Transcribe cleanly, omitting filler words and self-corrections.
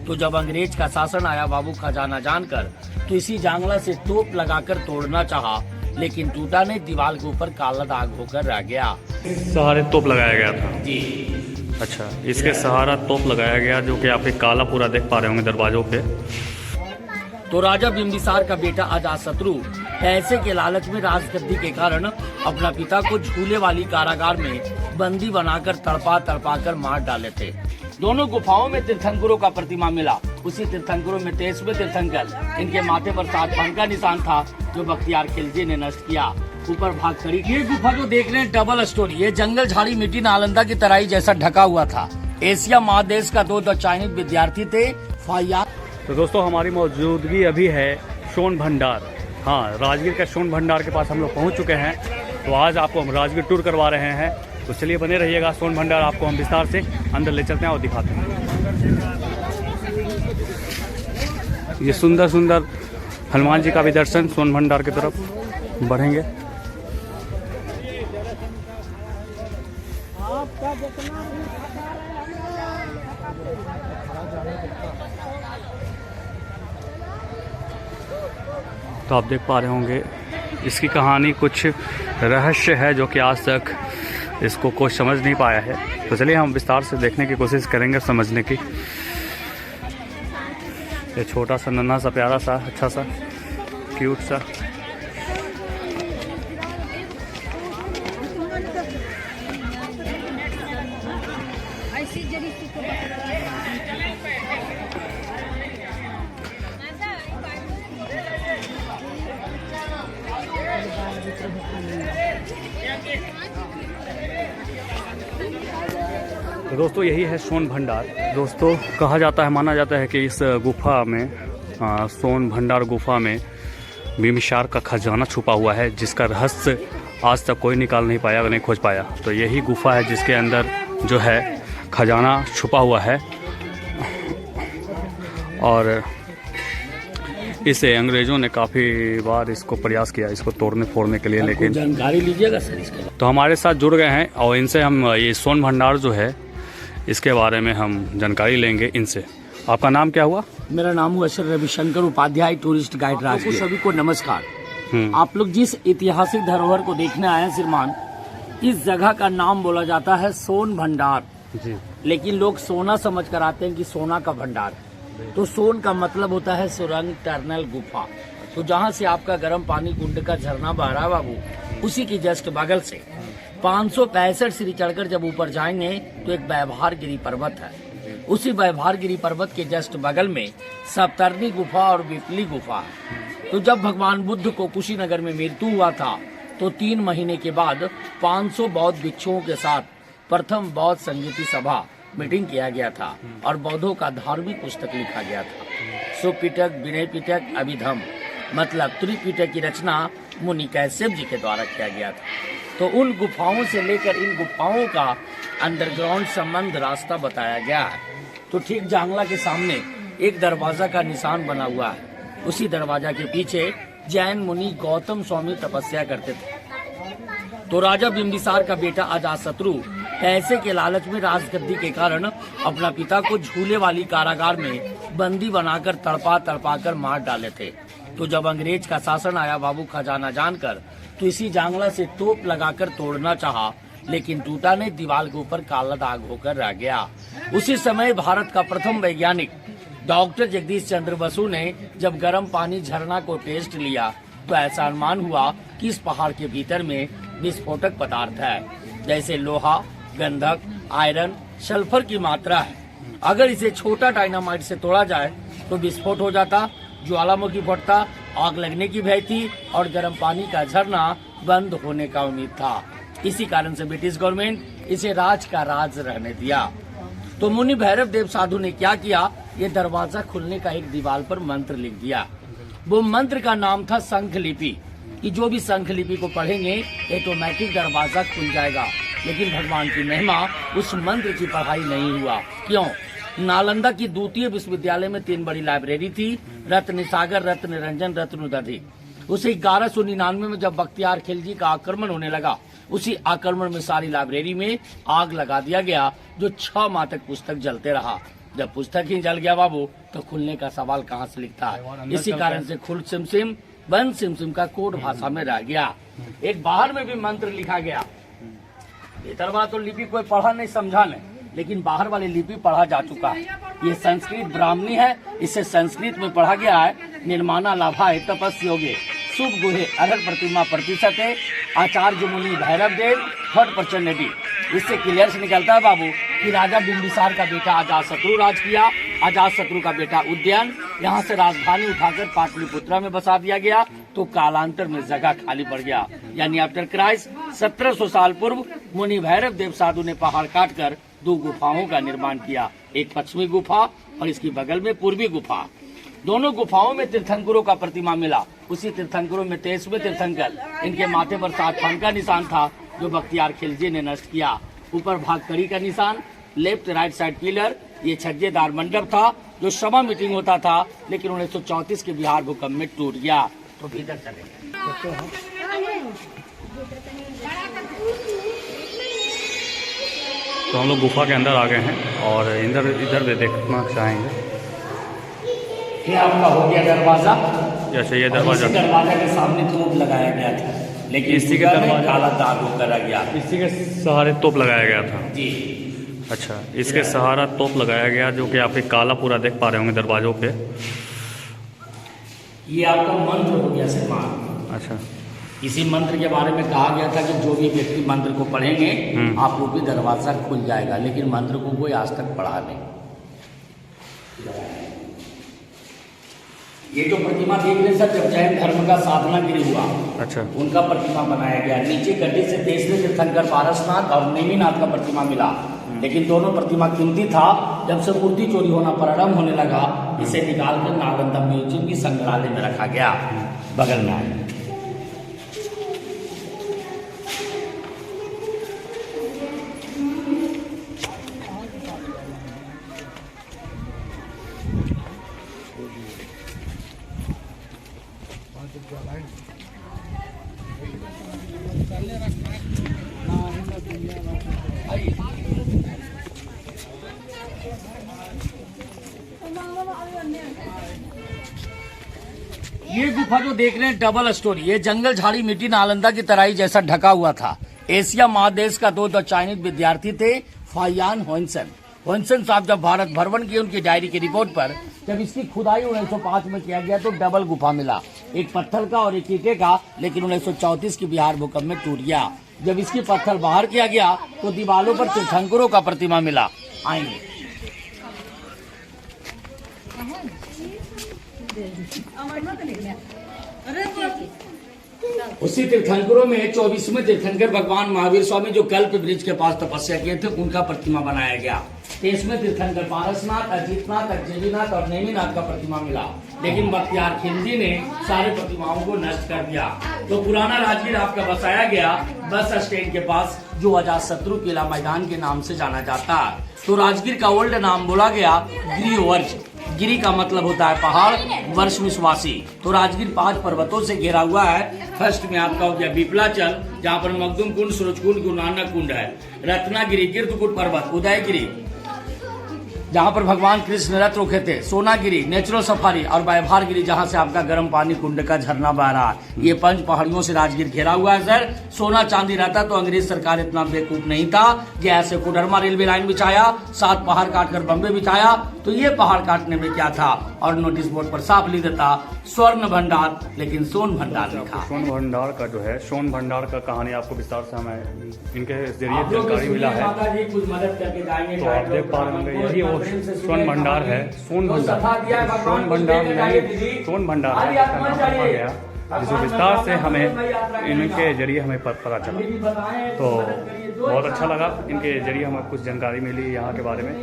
तो जब अंग्रेज का शासन आया बाबू खजाना जानकर, तो इसी जांगला से तोप लगाकर तोड़ना चाहा, लेकिन टूटा नहीं, दीवार के ऊपर काला दाग होकर रह गया। सहारे तोप लगाया गया था जी। अच्छा, इसके सहारा तोप लगाया गया, जो कि आप एक काला पूरा देख पा रहे होंगे दरवाजों पे। तो राजा बिंबिसार का बेटा अजातशत्रु पैसे के लालच में राजगद्दी के कारण अपना पिता को झूले वाली कारागार में बंदी बनाकर तड़पा तड़पा कर मार डाले थे। दोनों गुफाओं में तीर्थंकरों का प्रतिमा मिला। उसी तीर्थंकरों में 23वें तीर्थंकर, इनके माथे पर 7 फन का निशान था, जो बख्तियार खिलजी ने नष्ट किया। ऊपर भाग करी। ये गुफा जो देख रहे हैं डबल स्टोरी, ये जंगल झाड़ी मिट्टी नालंदा की तराई जैसा ढका हुआ था। एशिया महादेश का 2 चाइनीज विद्यार्थी थे फाया। तो दोस्तों, हमारी मौजूदगी अभी है सोन भंडार। हाँ, राजगीर के सोन भंडार के पास हम लोग पहुंच चुके हैं। तो आज आपको हम राजगीर टूर करवा रहे हैं। तो चलिए बने रहिएगा। सोन भंडार आपको हम विस्तार से अंदर ले चलते हैं और दिखाते हैं। ये सुंदर सुंदर हनुमान जी का भी दर्शन सोन भंडार की तरफ बढ़ेंगे। तो आप देख पा रहे होंगे, इसकी कहानी कुछ रहस्य है जो कि आज तक इसको कोई समझ नहीं पाया है। तो चलिए हम विस्तार से देखने की कोशिश करेंगे, समझने की। ये छोटा सा नन्हा सा प्यारा सा अच्छा सा क्यूट सा तो दोस्तों, यही है सोन भंडार। दोस्तों, कहा जाता है, माना जाता है कि इस गुफा में, सोन भंडार गुफा में बिंबिसार का खजाना छुपा हुआ है, जिसका रहस्य आज तक कोई निकाल नहीं पाया, नहीं खोज पाया। तो यही गुफा है जिसके अंदर जो है खजाना छुपा हुआ है। और इसे अंग्रेजों ने काफ़ी बार इसको प्रयास किया, इसको तोड़ने फोड़ने के लिए, लेकिन जानकारी लीजिएगा सर इसके। तो हमारे साथ जुड़ गए हैं और इनसे हम ये सोन भंडार जो है इसके बारे में हम जानकारी लेंगे इनसे। आपका नाम क्या हुआ? मेरा नाम हुआ sir Ravishankar Upadhyay, tourist guide Rajgir. सभी को नमस्कार। आप लोग जिस ऐतिहासिक धरोहर को देखने आए हैं श्रीमान, इस जगह का नाम बोला जाता है सोन भंडार जी। लेकिन लोग सोना समझ कर आते हैं कि सोना का भंडार। तो सोन का मतलब होता है सुरंग, टनल, गुफा। तो जहाँ से आपका गर्म पानी कुंड का झरना बह रहा है बाबू, उसी की जस्ट बगल से 565 सीढ़ी चढ़कर जब ऊपर जाएंगे तो एक व्यवहारगिरी पर्वत है। उसी व्यवहारगिरी पर्वत के जस्ट बगल में सप्तर्णी गुफा और विपली गुफा है। तो जब भगवान बुद्ध को कुशीनगर में मृत्यु हुआ था, तो 3 महीने के बाद 500 बौद्ध भिक्षुओं के साथ प्रथम बौद्ध संगीति सभा मीटिंग किया गया था और बौद्धों का धार्मिक पुस्तक लिखा गया था। सुपिटक, विनय पिटक, अभिधम, मतलब त्रिपिटक की रचना मुनि कैश्यप जी के द्वारा किया गया था। तो उन गुफाओं से लेकर इन गुफाओं का अंडरग्राउंड संबंध रास्ता बताया गया है। तो ठीक जांगला के सामने एक दरवाजा का निशान बना हुआ है। उसी दरवाजा के पीछे जैन मुनि गौतम स्वामी तपस्या करते थे। तो राजा बिंबिसार का बेटा अजातशत्रु पैसे के लालच में राजगद्दी के कारण अपना पिता को झूले वाली कारागार में बंदी बनाकर तड़पा तड़पा कर मार डाले थे। तो जब अंग्रेज का शासन आया बाबू खजाना जानकर, तो इसी जांगला से तोप लगाकर तोड़ना चाहा, लेकिन टूटा नहीं, दीवार के ऊपर काला दाग होकर रह गया। उसी समय भारत का प्रथम वैज्ञानिक डॉक्टर जगदीश चंद्र बसु ने जब गर्म पानी झरना को टेस्ट लिया, तो ऐसा अनुमान हुआ कि इस पहाड़ के भीतर में विस्फोटक पदार्थ है, जैसे लोहा, गंधक, आयरन, सल्फर की मात्रा है। अगर इसे छोटा डायनामाइट से तोड़ा जाए तो विस्फोट हो जाता, ज्वालामुखी फटता, आग लगने की भय थी और गर्म पानी का झरना बंद होने का उम्मीद था। इसी कारण से ब्रिटिश गवर्नमेंट इसे राज का राज रहने दिया। तो मुनि भैरव देव साधु ने क्या किया, ये दरवाजा खुलने का एक दीवार पर मंत्र लिख दिया। वो मंत्र का नाम था शंख लिपि, कि जो भी शंख लिपि को पढ़ेंगे ऑटोमेटिक दरवाजा खुल जाएगा। लेकिन भगवान की महिमा, उस मंत्र की पढ़ाई नहीं हुआ। क्यों? नालंदा की द्वितीय विश्वविद्यालय में 3 बड़ी लाइब्रेरी थी, रत्न सागर, रत्न निरंजन, रत्न उदधि। उसे 1199 में जब बख्तियार खिलजी का आक्रमण होने लगा, उसी आक्रमण में सारी लाइब्रेरी में आग लगा दिया गया, जो 6 माह तक पुस्तक जलते रहा। जब पुस्तक ही जल गया बाबू तो खुलने का सवाल कहाँ से लिखता है। इसी कारण से खुल सिमसिम बंद सिमसिम का कोड भाषा में रह गया। एक बाहर में भी मंत्र लिखा गया। भीतर वाला तो लिपि कोई पढ़ा नहीं समझा नहीं, लेकिन बाहर वाली लिपि पढ़ा जा चुका है। ये संस्कृत ब्राह्मणी है, इसे संस्कृत में पढ़ा गया है। निर्माणा लाभाय तपस्य योगे शुभ गुहे अरहर प्रतिमा प्रतिशते आचार्य मुनि भैरव देव थर्ड प्रचंडी। इससे क्लियर से निकलता है बाबू कि राजा बिंबिसार का बेटा अजातशत्रु राज किया। अजातशत्रु का बेटा उद्यान यहाँ से राजधानी उठाकर पाटलिपुत्रा में बसा दिया गया, तो कालांतर में जगह खाली पड़ गया। यानी आफ्टर क्राइस्ट 1700 साल पूर्व मुनि भैरव देव साधु ने पहाड़ काटकर 2 गुफाओं का निर्माण किया। एक पश्चिमी गुफा और इसकी बगल में पूर्वी गुफा। दोनों गुफाओं में तीर्थंकरों का प्रतिमा मिला। उसी तीर्थंकरों में 23वें तीर्थंकर, इनके माथे पर 7 फन का निशान था जो बख्तियार खिलजी ने नष्ट किया। ऊपर भाग कड़ी का निशान, लेफ्ट राइट साइड पिलर। ये छज्जेदार मंडप था जो सभा मीटिंग होता था, लेकिन 1934 के बिहार भूकंप में टूट गया। तो भीतर चले तो हम लोग गुफा के अंदर आ गए हैं और इधर भी देखना चाहेंगे। ये आपका हो गया दरवाजा। जैसे ये दरवाजा, दरवाजा के सामने तोप लगाया गया था, लेकिन इसी के दरवाजा काला दाग होकर रह गया। इसी के सहारे तोप लगाया गया था जी। अच्छा, इसके सहारा तोप लगाया गया, जो कि आप एक काला पूरा देख पा रहे होंगे दरवाजों पे। ये आपका मंत्र हो गया श्रीमान। अच्छा, इसी मंत्र के बारे में कहा गया था कि जो भी व्यक्ति मंत्र को पढ़ेंगे आपको भी दरवाजा खुल जाएगा, लेकिन मंत्र को कोई आज तक पढ़ा नहीं। ये जो प्रतिमा देख रहे हैं सर, जब जैन धर्म का साधना गिरी हुआ, अच्छा, उनका प्रतिमा बनाया गया। नीचे गड्ढे से 23वें तीर्थंकर पारसनाथ और नेमिनाथ का प्रतिमा मिला, लेकिन दोनों प्रतिमा कीमती था। जब से मूर्ति चोरी होना प्रारंभ होने लगा, इसे निकालकर नालंदा म्यूजियम की संग्रहालय में रखा गया, बगल में आए। ये गुफा जो देख रहे हैं डबल स्टोरी, ये जंगल झाड़ी मिट्टी नालंदा की तराई जैसा ढका हुआ था। एशिया महादेश का 2 चाइनीज विद्यार्थी थे, फायान होइनसन। होइनसन साहब जब भारत भ्रमण किए, उनकी डायरी की रिपोर्ट पर जब इसकी खुदाई 1905 में किया गया तो डबल गुफा मिला, एक पत्थर का और एक ईंटे का, लेकिन 1934 की बिहार भूकंप में टूट गया। जब इसकी पत्थर बाहर किया गया तो दीवारों पर तीर्थंकरों का प्रतिमा मिला। आएंगे उसी तीर्थंकरों में 24वें तीर्थंकर भगवान महावीर स्वामी जो कल्प वृक्ष के पास तपस्या किए थे, उनका प्रतिमा बनाया गया। 23वें तीर्थंकर पारसनाथ, अजीतनाथ, अक्षयनाथ और नेमिनाथ का प्रतिमा मिला, लेकिन बख्तियार खिलजी ने सारे प्रतिमाओं को नष्ट कर दिया। तो पुराना राजगीर आपका बसाया गया बस स्टैंड के पास, जो अजातशत्रु किला मैदान के नाम से जाना जाता है। तो राजगीर का ओल्ड नाम बोला गया गिरिवर्ज। गिरी का मतलब होता है पहाड़, वर्ष विश्वासी। तो राजगीर 5 पर्वतों से घिरा हुआ है। फर्स्ट में आपका हो गया बिपलाचल, जहाँ पर मखदुम कुंड, सूरज कुंड, गुरु नानक कुंड है। रत्नागिरी, कीर्तपुर पर्वत, उदयगिरी जहाँ पर भगवान कृष्ण रथ रुके थे, सोनागिरी नेचुरल सफारी, और व्यवहारगिरी जहाँ से आपका गर्म पानी कुंड का झरना बह रहा है। ये 5 पहाड़ियों से राजगीर घेरा हुआ है सर। सोना चांदी रहता तो अंग्रेज सरकार इतना बेवकूफ नहीं था कि ऐसे कोडरमा रेलवे लाइन बिछाया, 7 पहाड़ काटकर बम्बे बिछाया। तो ये पहाड़ काटने में क्या था, और नोटिस बोर्ड पर साफ लिख देता स्वर्ण भंडार, लेकिन सोन भंडार लिखा। सोन भंडार का जो है, सोन भंडार का कहानी आपको विस्तार से हमें इनके जरिए जानकारी मिला है। कुछ मदद करके जाएंगे तो आप देख पा रहे होंगे, यही वो सोन भंडार है। सोन भंडार नहीं, सोन भंडार है, जिसे विस्तार से हमें इनके जरिए हमें पता चला। तो बहुत अच्छा लगा, इनके जरिए हमें कुछ जानकारी मिली यहाँ के बारे में।